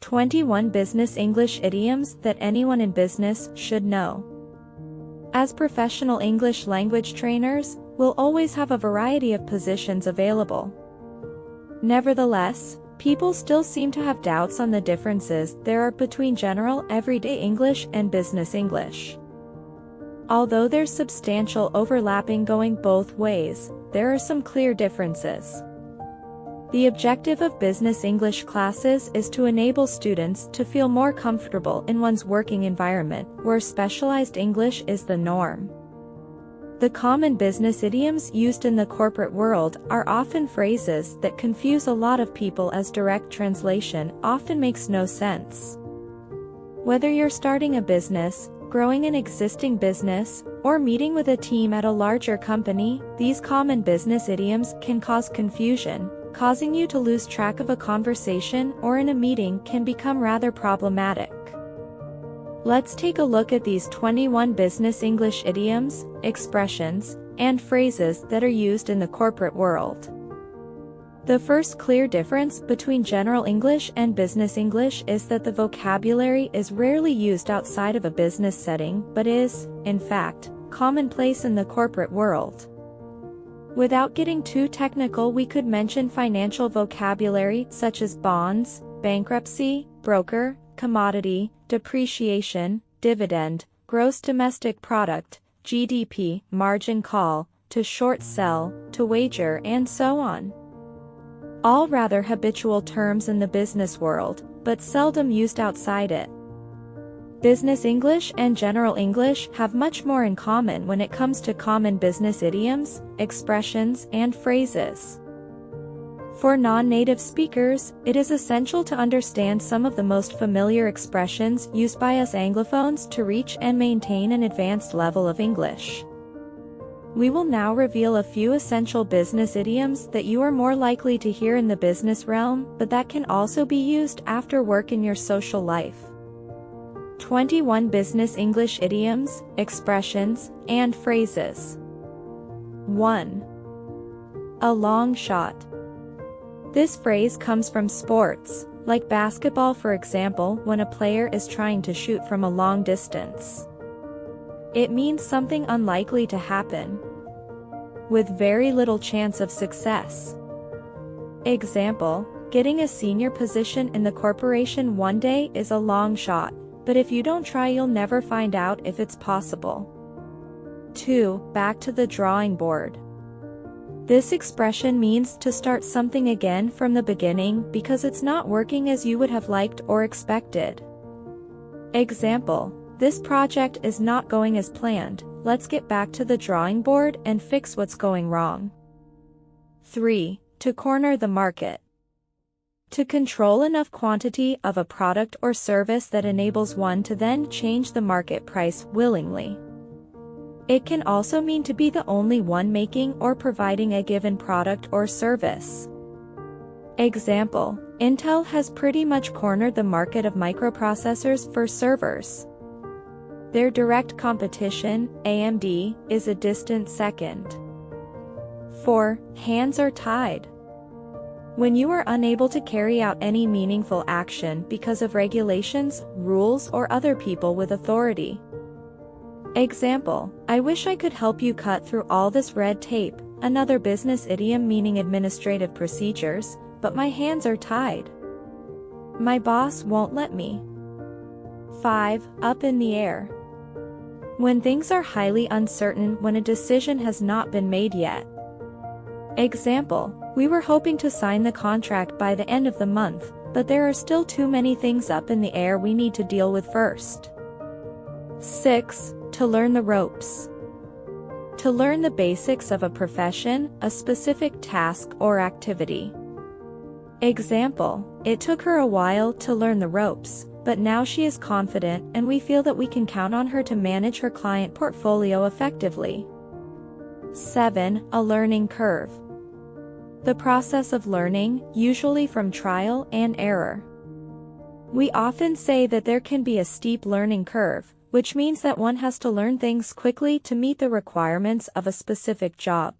21 Business English Idioms that anyone in business should know. As professional English language trainers, we'll always have a variety of positions available. Nevertheless, people still seem to have doubts on the differences there are between general everyday English and business English. Although there's substantial overlapping going both ways, there are some clear differences. The objective of business English classes is to enable students to feel more comfortable in one's working environment, where specialized English is the norm. The common business idioms used in the corporate world are often phrases that confuse a lot of people, as direct translation often makes no sense. Whether you're starting a business, growing an existing business, or meeting with a team at a larger company, these common business idioms can cause confusion, causing you to lose track of a conversation or in a meeting can become rather problematic. Let's take a look at these 21 business English idioms, expressions, and phrases that are used in the corporate world. The first clear difference between general English and business English is that the vocabulary is rarely used outside of a business setting but is, in fact, commonplace in the corporate world. Without getting too technical, we could mention financial vocabulary such as bonds, bankruptcy, broker, commodity, depreciation, dividend, gross domestic product, GDP, margin call, to short sell, to wager, and so on. All rather habitual terms in the business world, but seldom used outside it. Business English and general English have much more in common when it comes to common business idioms, expressions, and phrases. For non-native speakers, it is essential to understand some of the most familiar expressions used by us Anglophones to reach and maintain an advanced level of English. We will now reveal a few essential business idioms that you are more likely to hear in the business realm, but that can also be used after work in your social life. 21 Business English Idioms, Expressions, and Phrases. 1. A long shot. This phrase comes from sports, like basketball for example, when a player is trying to shoot from a long distance. It means something unlikely to happen, with very little chance of success. Example, getting a senior position in the corporation one day is a long shot, but if you don't try you'll never find out if it's possible. 2. Back to the drawing board. This expression means to start something again from the beginning because it's not working as you would have liked or expected. Example, this project is not going as planned, let's get back to the drawing board and fix what's going wrong. 3. To corner the market. To control enough quantity of a product or service that enables one to then change the market price willingly. It can also mean to be the only one making or providing a given product or service. Example, Intel has pretty much cornered the market of microprocessors for servers. Their direct competition, AMD, is a distant second. 4. Hands are tied. When you are unable to carry out any meaningful action because of regulations, rules, or other people with authority. Example, I wish I could help you cut through all this red tape, another business idiom meaning administrative procedures, but my hands are tied. My boss won't let me. 5. Up in the air. When things are highly uncertain, when a decision has not been made yet. Example, we were hoping to sign the contract by the end of the month, but there are still too many things up in the air we need to deal with first. 6. To learn the ropes. To learn the basics of a profession, a specific task or activity. Example, it took her a while to learn the ropes, but now she is confident and we feel that we can count on her to manage her client portfolio effectively. 7. A learning curve. The process of learning, usually from trial and error. We often say that there can be a steep learning curve, which means that one has to learn things quickly to meet the requirements of a specific job.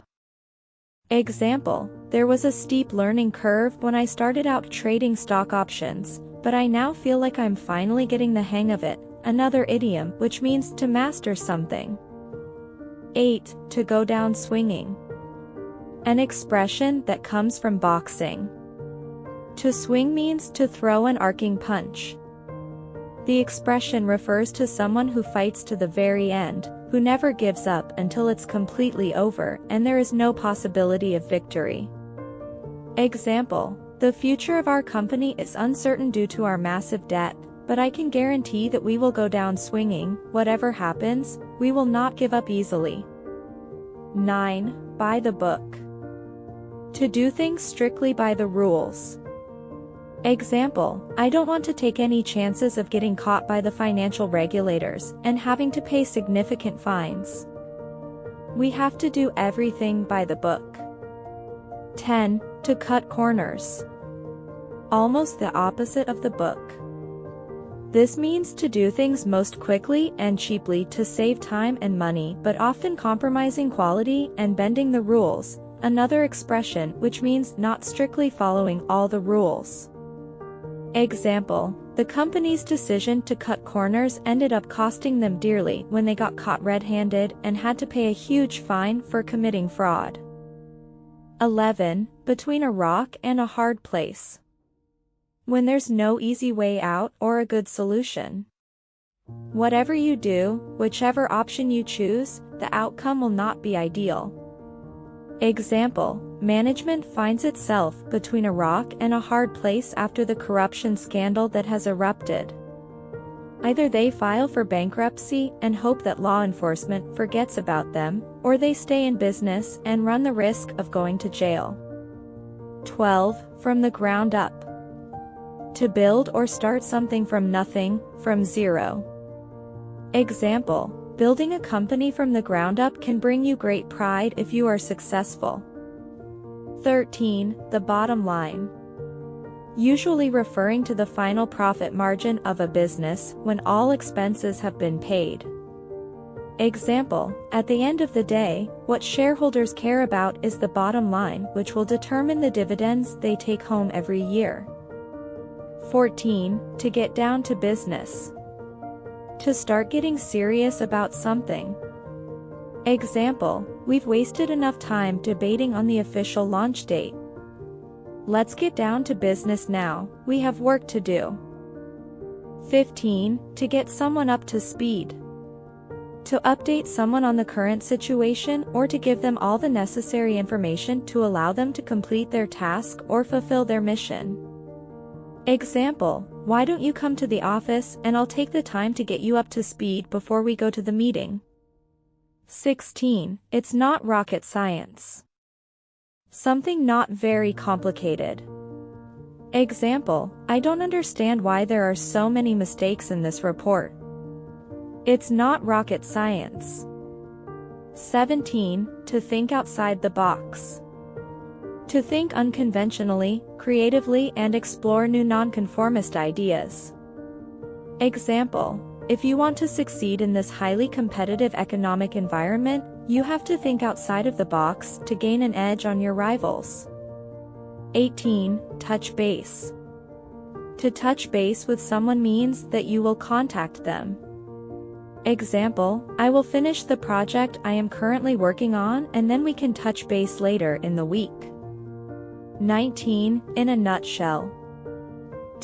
Example, there was a steep learning curve when I started out trading stock options, but I now feel like I'm finally getting the hang of it. Another idiom, which means to master something. 8. To go down swinging. An expression that comes from boxing. To swing means to throw an arcing punch. The expression refers to someone who fights to the very end, who never gives up until it's completely over and there is no possibility of victory. Example: the future of our company is uncertain due to our massive debt, but I can guarantee that we will go down swinging. Whatever happens, we will not give up easily. 9. By the book. To do things strictly by the rules. Example: I don't want to take any chances of getting caught by the financial regulators and having to pay significant fines. We have to do everything by the book. 10. To cut corners. Almost the opposite of the book. This means to do things most quickly and cheaply to save time and money, but often compromising quality and bending the rules. Another expression which means not strictly following all the rules. Example: the company's decision to cut corners ended up costing them dearly when they got caught red-handed and had to pay a huge fine for committing fraud. 11. Between a rock and a hard place. When there's no easy way out or a good solution. Whatever you do, whichever option you choose, the outcome will not be ideal. Example: management finds itself between a rock and a hard place after the corruption scandal that has erupted. Either they file for bankruptcy and hope that law enforcement forgets about them, or they stay in business and run the risk of going to jail. 12. From the ground up. To build or start something from nothing, from zero. Example: building a company from the ground up can bring you great pride if you are successful. 13. The bottom line. Usually referring to the final profit margin of a business when all expenses have been paid. Example: at the end of the day, what shareholders care about is the bottom line, which will determine the dividends they take home every year. 14. To get down to business. To start getting serious about something. Example: we've wasted enough time debating on the official launch date. Let's get down to business now, we have work to do. 15. To get someone up to speed. To update someone on the current situation or to give them all the necessary information to allow them to complete their task or fulfill their mission. Example: why don't you come to the office and I'll take the time to get you up to speed before we go to the meeting. 16. It's not rocket science. Something not very complicated. Example: I don't understand why there are so many mistakes in this report. It's not rocket science. 17. To think outside the box. To think unconventionally, creatively and explore new nonconformist ideas. Example: if you want to succeed in this highly competitive economic environment, you have to think outside of the box to gain an edge on your rivals. 18. Touch base. To touch base with someone means that you will contact them. Example: I will finish the project I am currently working on and then we can touch base later in the week. 19. In a nutshell.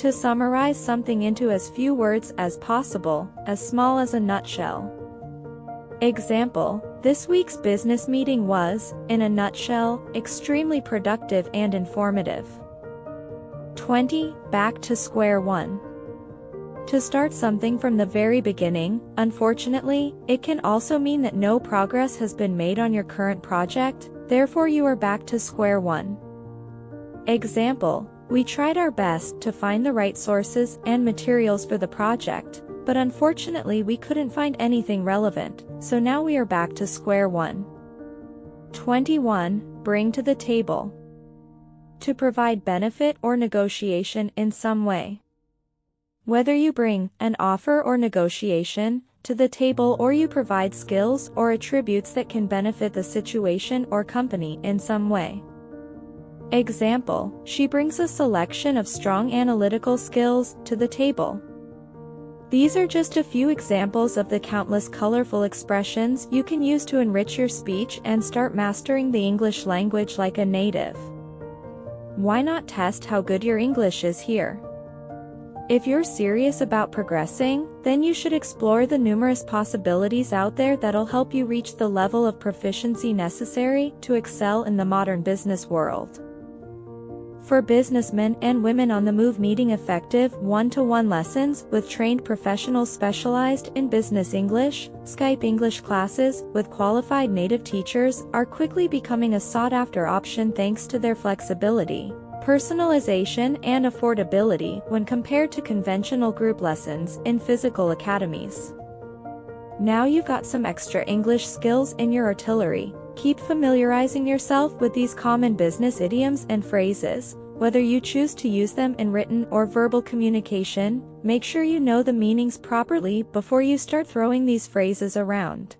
To summarize something into as few words as possible, as small as a nutshell. Example: this week's business meeting was, in a nutshell, extremely productive and informative. 20. Back to square one. To start something from the very beginning. Unfortunately, it can also mean that no progress has been made on your current project, therefore you are back to square one. Example: we tried our best to find the right sources and materials for the project, but unfortunately we couldn't find anything relevant, so now we are back to square one. 21. Bring to the table. To provide benefit or negotiation in some way. Whether you bring an offer or negotiation to the table or you provide skills or attributes that can benefit the situation or company in some way. Example, she brings a selection of strong analytical skills to the table. These are just a few examples of the countless colorful expressions you can use to enrich your speech and start mastering the English language like a native. Why not test how good your English is here? If you're serious about progressing, then you should explore the numerous possibilities out there that'll help you reach the level of proficiency necessary to excel in the modern business world. For businessmen and women on the move, needing effective one-to-one lessons with trained professionals specialized in business English, Skype English classes with qualified native teachers are quickly becoming a sought-after option thanks to their flexibility, personalization, and affordability when compared to conventional group lessons in physical academies. Now you've got some extra English skills in your artillery. Keep familiarizing yourself with these common business idioms and phrases. Whether you choose to use them in written or verbal communication, make sure you know the meanings properly before you start throwing these phrases around.